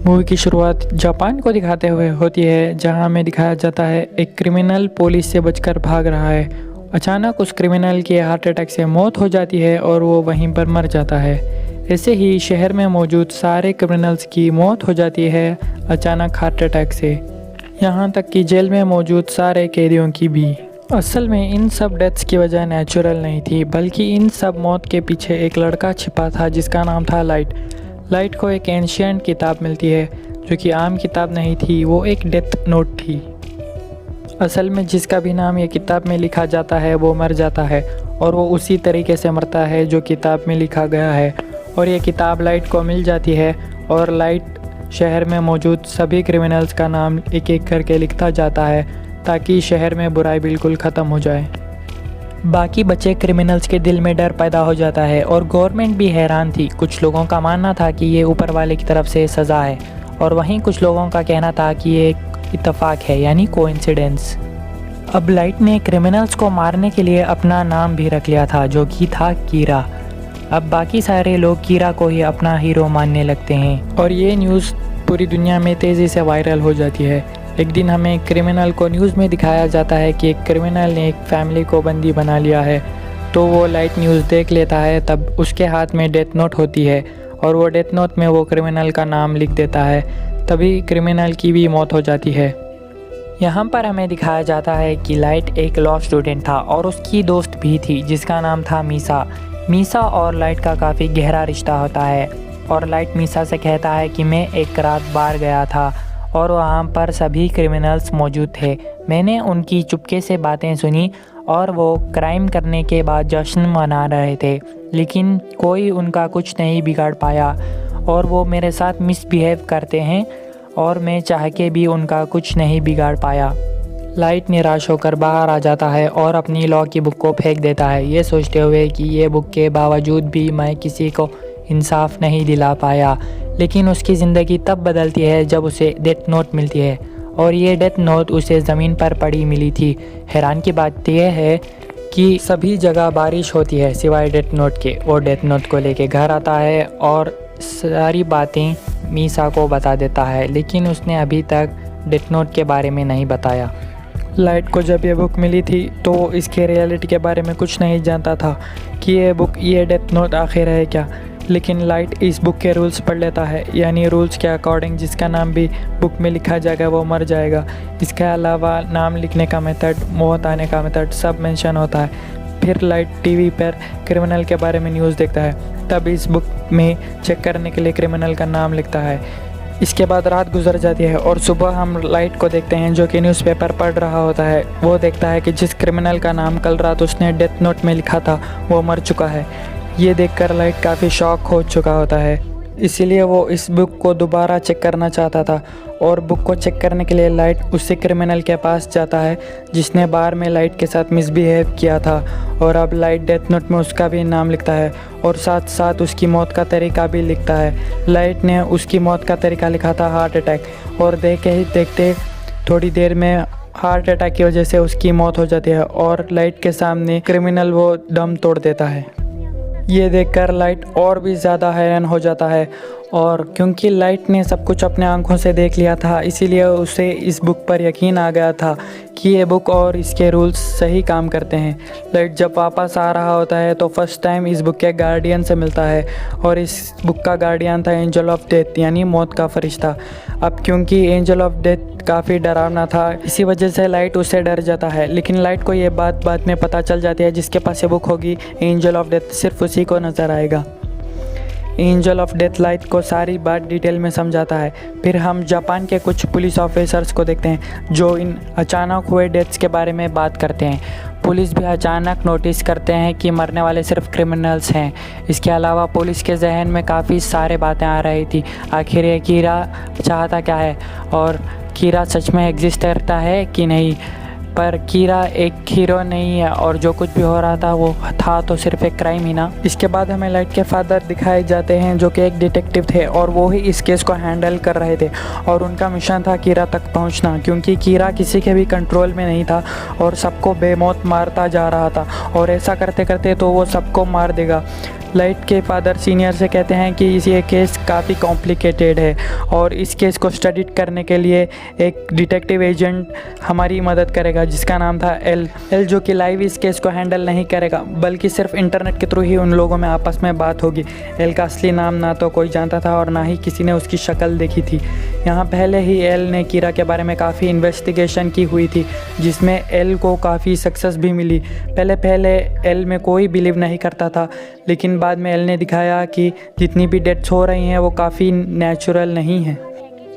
Movie की शुरुआत Japan को दिखाते हुए होती है, जहां हमें दिखाया जाता है एक क्रिमिनल पुलिस से बचकर भाग रहा है। अचानक उस क्रिमिनल की हार्ट अटैक से मौत हो जाती है और वो वहीं पर मर जाता है। ऐसे ही शहर में मौजूद सारे क्रिमिनल्स की मौत हो जाती है अचानक हार्ट अटैक से, यहाँ तक कि जेल में मौजूद सारे कैदियों की भी। असल में इन सब डेथ्स की वजह नेचुरल नहीं थी, बल्कि इन सब मौत के पीछे एक लड़का छिपा था जिसका नाम था लाइट। लाइट को एक एंशिएंट किताब मिलती है जो कि आम किताब नहीं थी, वो एक डेथ नोट थी। असल में जिसका भी नाम ये किताब में लिखा जाता है वो मर जाता है, और वो उसी तरीके से मरता है जो किताब में लिखा गया है। और ये किताब लाइट को मिल जाती है और लाइट शहर में मौजूद सभी क्रिमिनल्स का नाम एक एक करके लिखता जाता है ताकि शहर में बुराई बिल्कुल ख़त्म हो जाए। बाकी बचे क्रिमिनल्स के दिल में डर पैदा हो जाता है और गवर्नमेंट भी हैरान थी। कुछ लोगों का मानना था कि ये ऊपर वाले की तरफ से सज़ा है, और वहीं कुछ लोगों का कहना था कि ये एक इत्तेफाक है, यानी कोइंसिडेंस। अब लाइट ने क्रिमिनल्स को मारने के लिए अपना नाम भी रख लिया था, जो कि था कीरा। अब बाकी सारे लोग कीरा को ही अपना हीरो मानने लगते हैं और ये न्यूज़ पूरी दुनिया में तेज़ी से वायरल हो जाती है। एक दिन हमें क्रिमिनल को न्यूज़ में दिखाया जाता है कि एक क्रिमिनल ने एक फैमिली को बंदी बना लिया है। तो वो लाइट न्यूज़ देख लेता है, तब उसके हाथ में डेथ नोट होती है और वो डेथ नोट में वो क्रिमिनल का नाम लिख देता है। तभी क्रिमिनल की भी मौत हो जाती है। यहाँ पर हमें दिखाया जाता है कि लाइट एक लॉ स्टूडेंट था और उसकी दोस्त भी थी जिसका नाम था मीसा। मीसा और लाइट का काफ़ी गहरा रिश्ता होता है, और लाइट मीसा से कहता है कि मैं एक रात बार गया था और वहाँ पर सभी क्रिमिनल्स मौजूद थे। मैंने उनकी चुपके से बातें सुनी और वो क्राइम करने के बाद जश्न मना रहे थे, लेकिन कोई उनका कुछ नहीं बिगाड़ पाया और वो मेरे साथ मिसबिहेव करते हैं और मैं चाह के भी उनका कुछ नहीं बिगाड़ पाया। लाइट निराश होकर बाहर आ जाता है और अपनी लॉ की बुक को फेंक देता है, ये सोचते हुए कि ये बुक के बावजूद भी मैं किसी को इंसाफ नहीं दिला पाया। लेकिन उसकी ज़िंदगी तब बदलती है जब उसे डेथ नोट मिलती है, और ये डेथ नोट उसे ज़मीन पर पड़ी मिली थी। हैरान की बात यह है कि सभी जगह बारिश होती है सिवाय डेथ नोट के। वो डेथ नोट को लेके घर आता है और सारी बातें मीसा को बता देता है, लेकिन उसने अभी तक डेथ नोट के बारे में नहीं बताया। लाइट को जब ये बुक मिली थी तो वो इसके रियलिटी के बारे में कुछ नहीं जानता था कि ये बुक, ये डेथ नोट आखिर है क्या। लेकिन लाइट इस बुक के रूल्स पढ़ लेता है, यानी रूल्स के अकॉर्डिंग जिसका नाम भी बुक में लिखा जाएगा वो मर जाएगा। इसके अलावा नाम लिखने का मेथड, मौत आने का मेथड सब मेंशन होता है। फिर लाइट टीवी पर क्रिमिनल के बारे में न्यूज़ देखता है, तब इस बुक में चेक करने के लिए क्रिमिनल का नाम लिखता है। इसके बाद रात गुजर जाती है और सुबह हम लाइट को देखते हैं जो कि न्यूज़पेपर पढ़ रहा होता है। वो देखता है कि जिस क्रिमिनल का नाम कल रात उसने डेथ नोट में लिखा था वो मर चुका है। ये देखकर लाइट काफ़ी शॉक हो चुका होता है, इसीलिए वो इस बुक को दोबारा चेक करना चाहता था। और बुक को चेक करने के लिए लाइट उसी क्रिमिनल के पास जाता है जिसने बार में लाइट के साथ मिसबिहेव किया था, और अब लाइट डेथ नोट में उसका भी नाम लिखता है और साथ साथ उसकी मौत का तरीका भी लिखता है। लाइट ने उसकी मौत का तरीका लिखा था हार्ट अटैक, और देखते ही देखते थोड़ी देर में हार्ट अटैक की वजह से उसकी मौत हो जाती है और लाइट के सामने क्रिमिनल वो दम तोड़ देता है। ये देखकर लाइट और भी ज़्यादा हैरान हो जाता है, और क्योंकि लाइट ने सब कुछ अपने आंखों से देख लिया था इसीलिए उसे इस बुक पर यकीन आ गया था कि ये बुक और इसके रूल्स सही काम करते हैं। लाइट जब वापस आ रहा होता है तो फर्स्ट टाइम इस बुक के गार्डियन से मिलता है, और इस बुक का गार्डियन था एंजल ऑफ डेथ, यानी मौत का फरिश्ता। अब क्योंकि एंजल ऑफ डेथ काफ़ी डरावना था, इसी वजह से लाइट उससे डर जाता है। लेकिन लाइट को ये बात बाद में पता चल जाती है, जिसके पास ये बुक होगी एंजल ऑफ डेथ सिर्फ उसी को नज़र आएगा। एंजल ऑफ डेथ लाइट को सारी बात डिटेल में समझाता है। फिर हम जापान के कुछ पुलिस ऑफिसर्स को देखते हैं जो इन अचानक हुए डेथ्स के बारे में बात करते हैं। पुलिस भी अचानक नोटिस करते हैं कि मरने वाले सिर्फ क्रिमिनल्स हैं। इसके अलावा पुलिस के जहन में काफ़ी सारे बातें आ रही थी, आखिर ये कीरा चाहता क्या है और कीरा सच में एग्जिस्ट करता है कि नहीं। पर कीरा एक हीरो नहीं है, और जो कुछ भी हो रहा था वो था तो सिर्फ एक क्राइम ही ना। इसके बाद हमें लाइट के फादर दिखाए जाते हैं जो कि एक डिटेक्टिव थे, और वो ही इस केस को हैंडल कर रहे थे, और उनका मिशन था कीरा तक पहुंचना, क्योंकि कीरा किसी के भी कंट्रोल में नहीं था और सबको बेमौत मारता जा रहा था, और ऐसा करते करते तो वो सबको मार देगा। लाइट के फादर सीनियर से कहते हैं कि ये केस काफ़ी कॉम्प्लिकेटेड है और इस केस को स्टडी करने के लिए एक डिटेक्टिव एजेंट हमारी मदद करेगा जिसका नाम था एल जो कि लाइव इस केस को हैंडल नहीं करेगा बल्कि सिर्फ इंटरनेट के थ्रू ही उन लोगों में आपस में बात होगी। एल का असली नाम ना तो कोई जानता था और ना ही किसी ने उसकी शक्ल देखी थी। यहाँ पहले ही एल ने कीरा के बारे में काफ़ी इन्वेस्टिगेशन की हुई थी जिसमें एल को काफ़ी सक्सेस भी मिली। पहले एल में कोई बिलीव नहीं करता था, लेकिन बाद में एल ने दिखाया कि जितनी भी डेथ्स हो रही हैं वो काफ़ी नेचुरल नहीं है।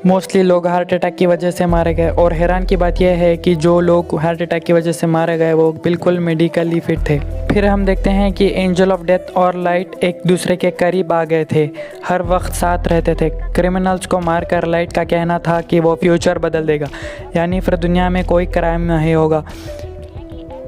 मोस्टली लोग हार्ट अटैक की वजह से मारे गए और हैरान की बात यह है कि जो लोग हार्ट अटैक की वजह से मारे गए वो बिल्कुल मेडिकली फिट थे। फिर हम देखते हैं कि एंजल ऑफ डेथ और लाइट एक दूसरे के करीब आ गए थे, हर वक्त साथ रहते थे। क्रिमिनल्स को मारकर लाइट का कहना था कि वो फ्यूचर बदल देगा, यानी फिर दुनिया में कोई क्राइम नहीं होगा।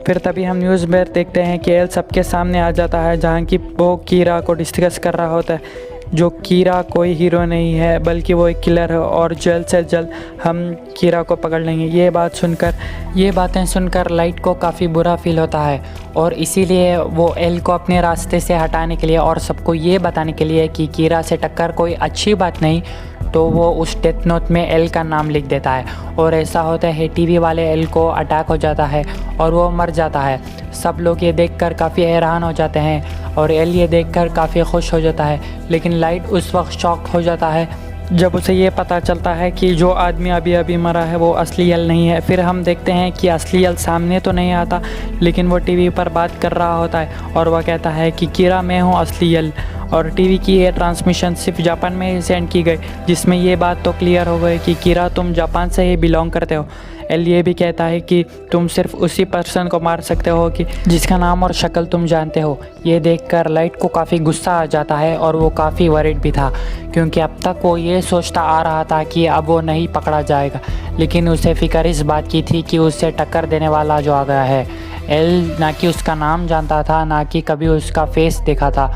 फिर तभी हम न्यूज़ में देखते हैं कि एल सबके सामने आ जाता है जहाँ की वो कीरा को डिस्कस कर रहा होता है। जो कीरा कोई हीरो नहीं है बल्कि वो एक किलर है और जल्द से जल्द हम कीरा को पकड़ लेंगे। ये बातें सुनकर लाइट को काफ़ी बुरा फील होता है और इसीलिए वो एल को अपने रास्ते से हटाने के लिए और सबको ये बताने के लिए कि कीरा से टक्कर कोई अच्छी बात नहीं, तो वो उस डेथ नोट में एल का नाम लिख देता है। और ऐसा होता है टीवी वाले एल को अटैक हो जाता है और वो मर जाता है। सब लोग ये देखकर काफ़ी हैरान हो जाते हैं और एल ये देखकर काफ़ी खुश हो जाता है, लेकिन लाइट उस वक्त शॉक हो जाता है जब उसे ये पता चलता है कि जो आदमी अभी अभी मरा है वो असली एल नहीं है। फिर हम देखते हैं कि असली एल सामने तो नहीं आता, लेकिन वो टीवी पर बात कर रहा होता है और वह कहता है कि कीरा मैं हूँ असली एल। और टीवी की ये ट्रांसमिशन सिर्फ जापान में ही सेंड की गई, जिसमें ये बात तो क्लियर हो गई कि कीरा तुम जापान से ही बिलोंग करते हो। एल ये भी कहता है कि तुम सिर्फ उसी पर्सन को मार सकते हो कि जिसका नाम और शक्ल तुम जानते हो। ये देखकर लाइट को काफ़ी गुस्सा आ जाता है और वो काफ़ी वरीड भी था, क्योंकि अब तक वो ये सोचता आ रहा था कि अब वो नहीं पकड़ा जाएगा, लेकिन उसे फ़िक्र इस बात की थी कि उससे टक्कर देने वाला जो आ गया है एल, ना कि उसका नाम जानता था ना कि कभी उसका फेस देखा था।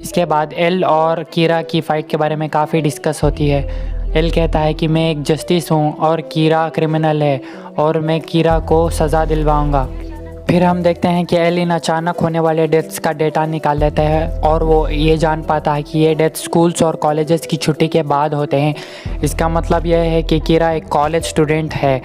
इसके बाद एल और कीरा की फ़ाइट के बारे में काफ़ी डिस्कस होती है। एल कहता है कि मैं एक जस्टिस हूँ और कीरा क्रिमिनल है और मैं कीरा को सज़ा दिलवाऊँगा। फिर हम देखते हैं कि एल इन अचानक होने वाले डेथ्स का डेटा निकाल लेता है और वो ये जान पाता है कि ये डेथ स्कूल्स और कॉलेजेस की छुट्टी के बाद होते हैं। इसका मतलब यह है कि कीरा एक कॉलेज स्टूडेंट है।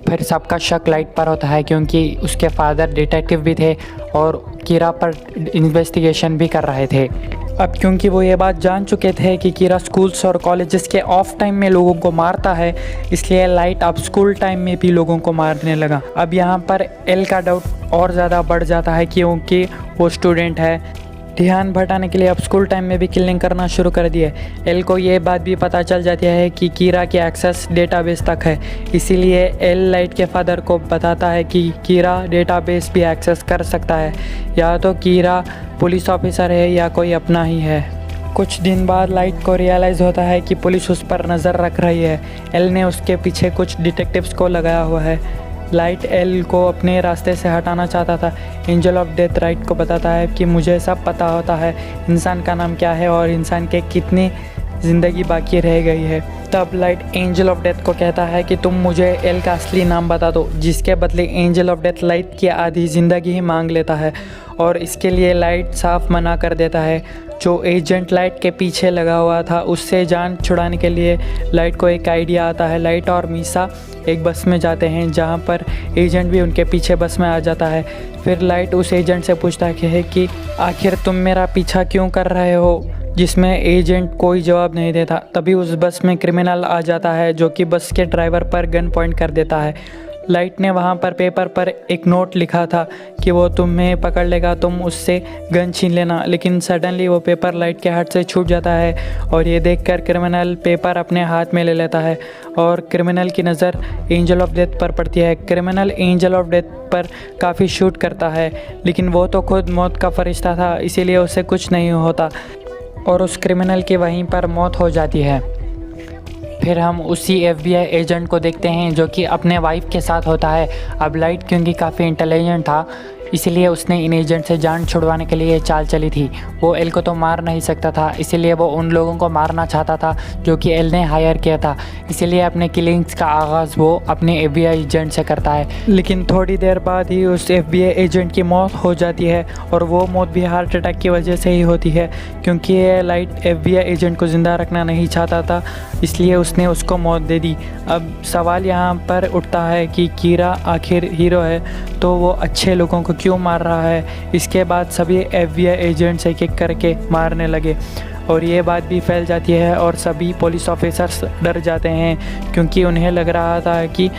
फिर सबका शक लाइट पर होता है क्योंकि उसके फादर डिटेक्टिव भी थे और कीरा पर इन्वेस्टिगेशन भी कर रहे थे। अब क्योंकि वो ये बात जान चुके थे कि कीरा स्कूल्स और कॉलेजेस के ऑफ टाइम में लोगों को मारता है, इसलिए लाइट अब स्कूल टाइम में भी लोगों को मारने लगा। अब यहाँ पर एल का डाउट और ज़्यादा बढ़ जाता है क्योंकि वो स्टूडेंट है। ध्यान भटाने के लिए अब स्कूल टाइम में भी किलिंग करना शुरू कर दिए। एल को ये बात भी पता चल जाती है कि कीरा की एक्सेस डेटाबेस तक है, इसीलिए एल लाइट के फादर को बताता है कि कीरा डेटाबेस भी एक्सेस कर सकता है, या तो कीरा पुलिस ऑफिसर है या कोई अपना ही है। कुछ दिन बाद लाइट को रियलाइज़ होता है कि पुलिस उस पर नज़र रख रही है। एल ने उसके पीछे कुछ डिटेक्टिव्स को लगाया हुआ है। लाइट एल को अपने रास्ते से हटाना चाहता था। एंजल ऑफ डेथ लाइट को बताता है कि मुझे सब पता होता है, इंसान का नाम क्या है और इंसान के कितनी ज़िंदगी बाकी रह गई है। तब लाइट एंजल ऑफ डेथ को कहता है कि तुम मुझे एल का असली नाम बता दो, जिसके बदले एंजल ऑफ डेथ लाइट की आधी ज़िंदगी ही मांग लेता है और इसके लिए लाइट साफ मना कर देता है। जो एजेंट लाइट के पीछे लगा हुआ था उससे जान छुड़ाने के लिए लाइट को एक आइडिया आता है। लाइट और मीसा एक बस में जाते हैं जहां पर एजेंट भी उनके पीछे बस में आ जाता है। फिर लाइट उस एजेंट से पूछता है कि आखिर तुम मेरा पीछा क्यों कर रहे हो, जिसमें एजेंट कोई जवाब नहीं देता। तभी उस बस में क्रिमिनल आ जाता है जो कि बस के ड्राइवर पर गन पॉइंट कर देता है। लाइट ने वहाँ पर पेपर पर एक नोट लिखा था कि वो तुम्हें पकड़ लेगा, तुम उससे गन छीन लेना, लेकिन सडनली वो पेपर लाइट के हाथ से छूट जाता है और ये देखकर क्रिमिनल पेपर अपने हाथ में ले लेता है और क्रिमिनल की नज़र एंजल ऑफ डेथ पर पड़ती है। क्रिमिनल एंजल ऑफ डेथ पर काफ़ी शूट करता है, लेकिन वो तो खुद मौत का फरिश्ता था, इसीलिए उसे कुछ नहीं होता और उस क्रिमिनल की वहीं पर मौत हो जाती है। फिर हम उसी FBI एजेंट को देखते हैं जो कि अपने वाइफ के साथ होता है। अब लाइट क्योंकि काफ़ी इंटेलिजेंट था, इसलिए उसने इन एजेंट से जान छुड़वाने के लिए चाल चली थी। वो एल को तो मार नहीं सकता था, इसीलिए वो उन लोगों को मारना चाहता था जो कि एल ने हायर किया था। इसीलिए अपने किलिंग्स का आगाज़ वो अपने FBI एजेंट से करता है। लेकिन थोड़ी देर बाद ही उस FBI एजेंट की मौत हो जाती है और वो मौत भी हार्ट अटैक की वजह से ही होती है, क्योंकि ये लाइट FBI एजेंट को ज़िंदा रखना नहीं चाहता था, इसलिए उसने उसको मौत दे दी। अब सवाल यहाँ पर उठता है कि कीरा आखिर हीरो है तो वो अच्छे लोगों को क्यों मार रहा है। इसके बाद सभी FBI एजेंट्स एक एक करके मारने लगे और ये बात भी फैल जाती है और सभी पुलिस ऑफिसर्स डर जाते हैं, क्योंकि उन्हें लग रहा था कि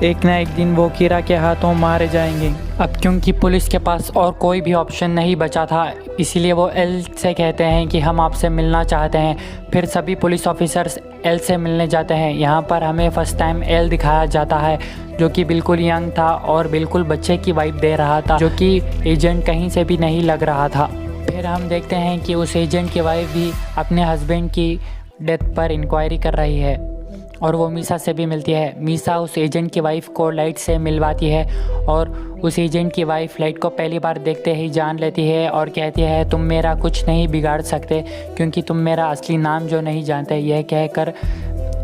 एक ना एक दिन वो कीरा के हाथों मारे जाएंगे। अब क्योंकि पुलिस के पास और कोई भी ऑप्शन नहीं बचा था, इसीलिए वो एल से कहते हैं कि हम आपसे मिलना चाहते हैं। फिर सभी पुलिस ऑफिसर्स एल से मिलने जाते हैं। यहाँ पर हमें फर्स्ट टाइम एल दिखाया जाता है, जो कि बिल्कुल यंग था और बिल्कुल बच्चे की वाइब दे रहा था, जो कि एजेंट कहीं से भी नहीं लग रहा था। फिर हम देखते हैं कि उस एजेंट की वाइफ भी अपने हस्बैंड की डेथ पर इंक्वायरी कर रही है और वो मीसा से भी मिलती है। मीसा उस एजेंट की वाइफ को लाइट से मिलवाती है और उस एजेंट की वाइफ लाइट को पहली बार देखते ही जान लेती है और कहती है तुम मेरा कुछ नहीं बिगाड़ सकते, क्योंकि तुम मेरा असली नाम जो नहीं जानते। यह कहकर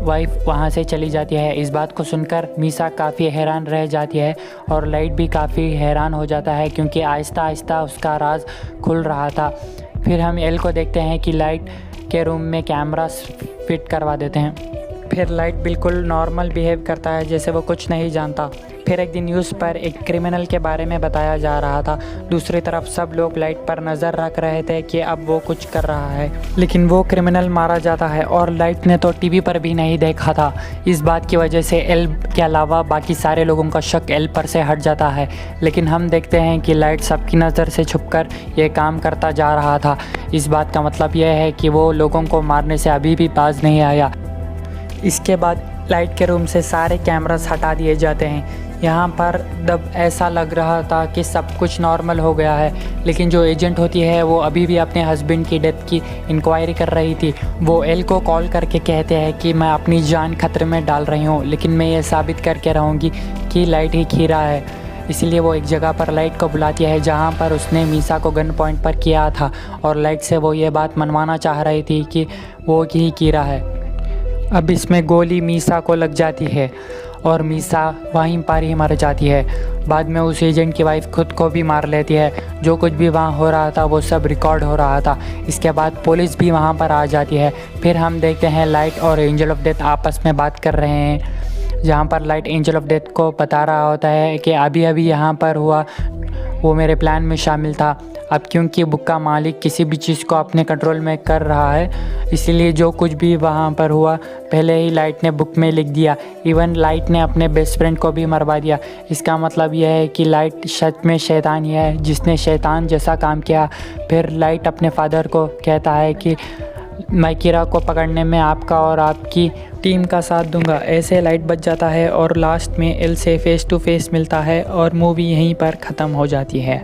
वाइफ वहाँ से चली जाती है। इस बात को सुनकर मीसा काफ़ी हैरान रह जाती है और लाइट भी काफ़ी हैरान हो जाता है, क्योंकि आहिस्ता आहिस्ता उसका राज खुल रहा था। फिर हम एल को देखते हैं कि लाइट के रूम में कैमरा फिट करवा देते हैं। फिर लाइट बिल्कुल नॉर्मल बिहेव करता है जैसे वो कुछ नहीं जानता। फिर एक दिन न्यूज़ पर एक क्रिमिनल के बारे में बताया जा रहा था। दूसरी तरफ सब लोग लाइट पर नज़र रख रहे थे कि अब वो कुछ कर रहा है, लेकिन वो क्रिमिनल मारा जाता है और लाइट ने तो टीवी पर भी नहीं देखा था। इस बात की वजह से एल के अलावा बाकी सारे लोगों का शक एल पर से हट जाता है। लेकिन हम देखते हैं कि लाइट सबकी नज़र से छुपकर ये काम करता जा रहा था। इस बात का मतलब यह है कि वो लोगों को मारने से अभी भी बाज नहीं आया। इसके बाद लाइट के रूम से सारे कैमरास हटा दिए जाते हैं। यहाँ पर तब ऐसा लग रहा था कि सब कुछ नॉर्मल हो गया है, लेकिन जो एजेंट होती है वो अभी भी अपने हस्बैंड की डेथ की इंक्वायरी कर रही थी। वो एल को कॉल करके कहते हैं कि मैं अपनी जान खतरे में डाल रही हूँ, लेकिन मैं ये साबित करके रहूँगी कि लाइट ही खीरा है। इसलिए वो एक जगह पर लाइट को बुलाती है जहाँ पर उसने मीसा को गन पॉइंट पर किया था और लाइट से वो ये बात मनवाना चाह रही थी कि वो ही कीरा है। अब इसमें गोली मीसा को लग जाती है और मीसा वहीं पर ही मर जाती है। बाद में उस एजेंट की वाइफ खुद को भी मार लेती है। जो कुछ भी वहाँ हो रहा था वो सब रिकॉर्ड हो रहा था। इसके बाद पुलिस भी वहाँ पर आ जाती है। फिर हम देखते हैं लाइट और एंजल ऑफ डेथ आपस में बात कर रहे हैं, जहाँ पर लाइट एंजल ऑफ डेथ को बता रहा होता है कि अभी अभी यहाँ पर हुआ वो मेरे प्लान में शामिल था। अब क्योंकि बुक का मालिक किसी भी चीज़ को अपने कंट्रोल में कर रहा है, इसीलिए जो कुछ भी वहाँ पर हुआ पहले ही लाइट ने बुक में लिख दिया। इवन लाइट ने अपने बेस्ट फ्रेंड को भी मरवा दिया। इसका मतलब यह है कि लाइट सच में शैतान ही है जिसने शैतान जैसा काम किया। फिर लाइट अपने फादर को कहता है कि मैं कीरा को पकड़ने में आपका और आपकी टीम का साथ दूंगा। ऐसे लाइट बच जाता है और लास्ट में एल से फेस टू फेस मिलता है और मूवी यहीं पर ख़त्म हो जाती है।